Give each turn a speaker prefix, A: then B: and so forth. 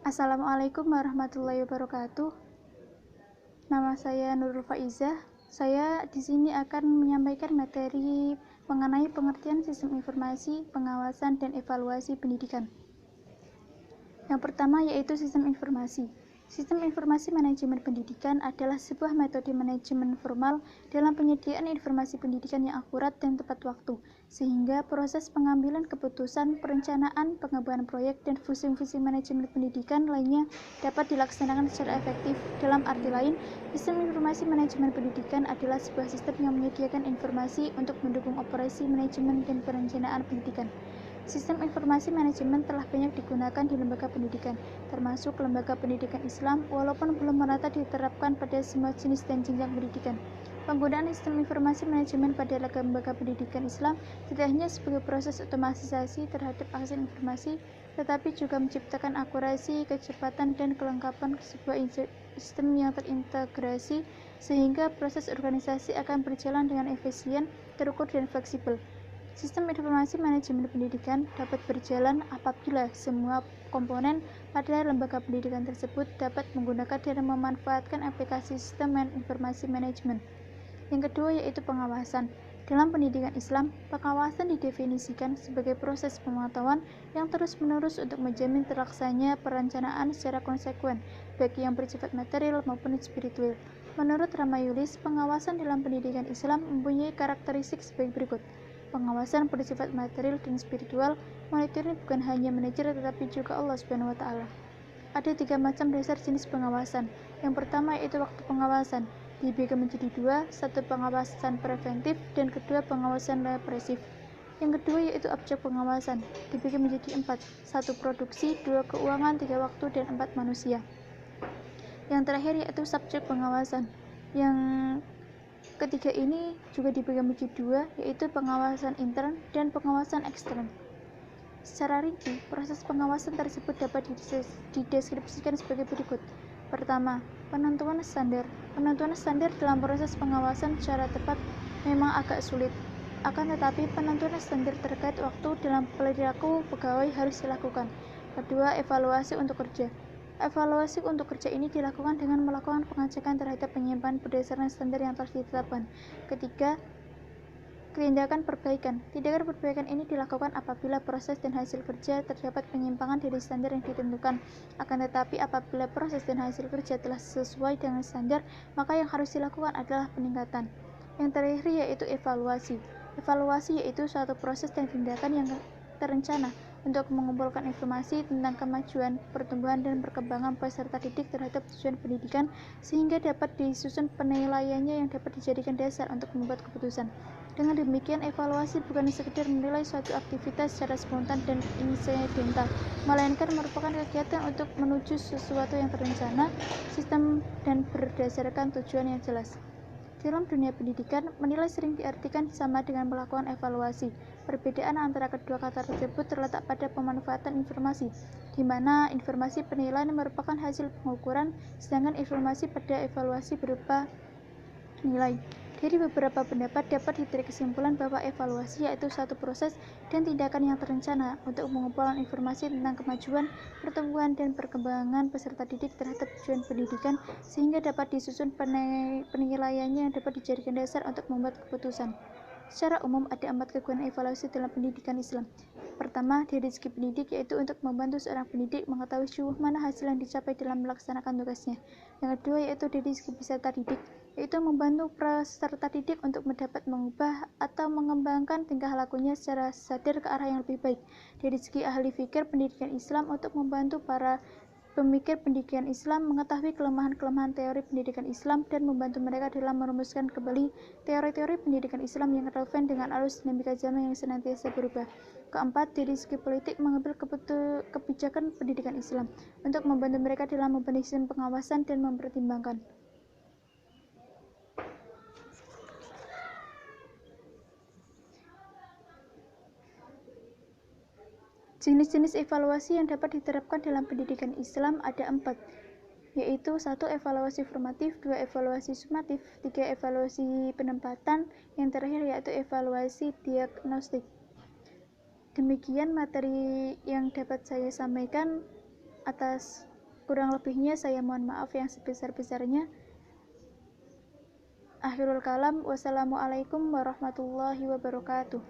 A: Assalamualaikum warahmatullahi wabarakatuh. Nama saya Nurul Faizah. Saya di sini akan menyampaikan materi mengenai pengertian sistem informasi, pengawasan, dan evaluasi pendidikan. Yang pertama yaitu sistem informasi. Sistem informasi manajemen pendidikan adalah sebuah metode manajemen formal dalam penyediaan informasi pendidikan yang akurat dan tepat waktu, sehingga proses pengambilan keputusan, perencanaan, pengembangan proyek, dan fungsi-fungsi manajemen pendidikan lainnya dapat dilaksanakan secara efektif. Dalam arti lain, sistem informasi manajemen pendidikan adalah sebuah sistem yang menyediakan informasi untuk mendukung operasi manajemen dan perencanaan pendidikan. Sistem informasi manajemen telah banyak digunakan di lembaga pendidikan, termasuk lembaga pendidikan Islam, walaupun belum merata diterapkan pada semua jenis dan jenjang pendidikan. Penggunaan sistem informasi manajemen pada lembaga pendidikan Islam tidak hanya sebagai proses otomatisasi terhadap akses informasi, tetapi juga menciptakan akurasi, kecepatan, dan kelengkapan sebuah sistem yang terintegrasi, sehingga proses organisasi akan berjalan dengan efisien, terukur, dan fleksibel. Sistem informasi manajemen pendidikan dapat berjalan apabila semua komponen pada lembaga pendidikan tersebut dapat menggunakan dan memanfaatkan aplikasi sistem informasi manajemen. Yang kedua yaitu pengawasan. Dalam pendidikan Islam, pengawasan didefinisikan sebagai proses pemantauan yang terus-menerus untuk menjamin terlaksananya perencanaan secara konsekuen, baik yang bersifat material maupun spiritual. Menurut Ramayulis, pengawasan dalam pendidikan Islam mempunyai karakteristik sebagai berikut. Pengawasan bersifat material dan spiritual. Monitoring bukan hanya manajer tetapi juga Allah Subhanahu wa Ta'ala. Ada 3 macam dasar jenis pengawasan. Yang pertama yaitu waktu pengawasan, dibagi menjadi 2, satu pengawasan preventif dan kedua pengawasan represif. Yang kedua yaitu objek pengawasan, dibagi menjadi 4, satu produksi, 2 keuangan, 3 waktu, dan 4 manusia. Yang terakhir yaitu subjek pengawasan. Yang ketiga ini juga dibagi menjadi 2, yaitu pengawasan intern dan pengawasan ekstern. Secara rinci, proses pengawasan tersebut dapat dideskripsikan sebagai berikut. Pertama, penentuan standar. Penentuan standar dalam proses pengawasan secara tepat memang agak sulit. Akan tetapi, penentuan standar terkait waktu dalam perilaku pegawai harus dilakukan. Kedua, evaluasi untuk kerja. Evaluasi untuk kerja ini dilakukan dengan melakukan pengecekan terhadap penyimpangan berdasarkan standar yang telah ditetapkan. Ketiga, tindakan perbaikan. Tindakan perbaikan ini dilakukan apabila proses dan hasil kerja terdapat penyimpangan dari standar yang ditentukan. Akan tetapi apabila proses dan hasil kerja telah sesuai dengan standar, maka yang harus dilakukan adalah peningkatan. Yang terakhir yaitu evaluasi. Evaluasi yaitu suatu proses dan tindakan yang terencana untuk mengumpulkan informasi tentang kemajuan, pertumbuhan, dan perkembangan peserta didik terhadap tujuan pendidikan sehingga dapat disusun penilaiannya yang dapat dijadikan dasar untuk membuat keputusan. Dengan demikian, evaluasi bukan sekedar menilai suatu aktivitas secara spontan dan insidental, melainkan merupakan kegiatan untuk menuju sesuatu yang terencana, sistem, dan berdasarkan tujuan yang jelas. Dalam dunia pendidikan, menilai sering diartikan sama dengan melakukan evaluasi. Perbedaan antara kedua kata tersebut terletak pada pemanfaatan informasi, di mana informasi penilaian merupakan hasil pengukuran, sedangkan informasi pada evaluasi berupa nilai. Dari beberapa pendapat dapat ditarik kesimpulan bahwa evaluasi yaitu suatu proses dan tindakan yang terencana untuk mengumpulkan informasi tentang kemajuan, pertumbuhan, dan perkembangan peserta didik terhadap tujuan pendidikan sehingga dapat disusun penilaiannya yang dapat dijadikan dasar untuk membuat keputusan. Secara umum ada 4 kegunaan evaluasi dalam pendidikan Islam. Pertama, dari segi pendidik yaitu untuk membantu seorang pendidik mengetahui sejauh mana hasil yang dicapai dalam melaksanakan tugasnya. Yang kedua yaitu dari segi peserta didik, yaitu membantu peserta didik untuk dapat mengubah atau mengembangkan tingkah lakunya secara sadar ke arah yang lebih baik. Dari segi ahli fikir pendidikan Islam untuk membantu para pemikir pendidikan Islam mengetahui kelemahan-kelemahan teori pendidikan Islam dan membantu mereka dalam merumuskan kembali teori-teori pendidikan Islam yang relevan dengan arus dinamika zaman yang senantiasa berubah. Keempat, dari segi politik mengambil kebijakan pendidikan Islam untuk membantu mereka dalam membentuk sistem pengawasan dan mempertimbangkan. Jenis-jenis evaluasi yang dapat diterapkan dalam pendidikan Islam ada 4, yaitu 1. Evaluasi formatif, 2. Evaluasi sumatif, 3. Evaluasi penempatan, yang terakhir yaitu evaluasi diagnostik. Demikian materi yang dapat saya sampaikan. Atas Kurang lebihnya saya mohon maaf yang sebesar-besarnya. Akhirul kalam, wassalamualaikum warahmatullahi wabarakatuh.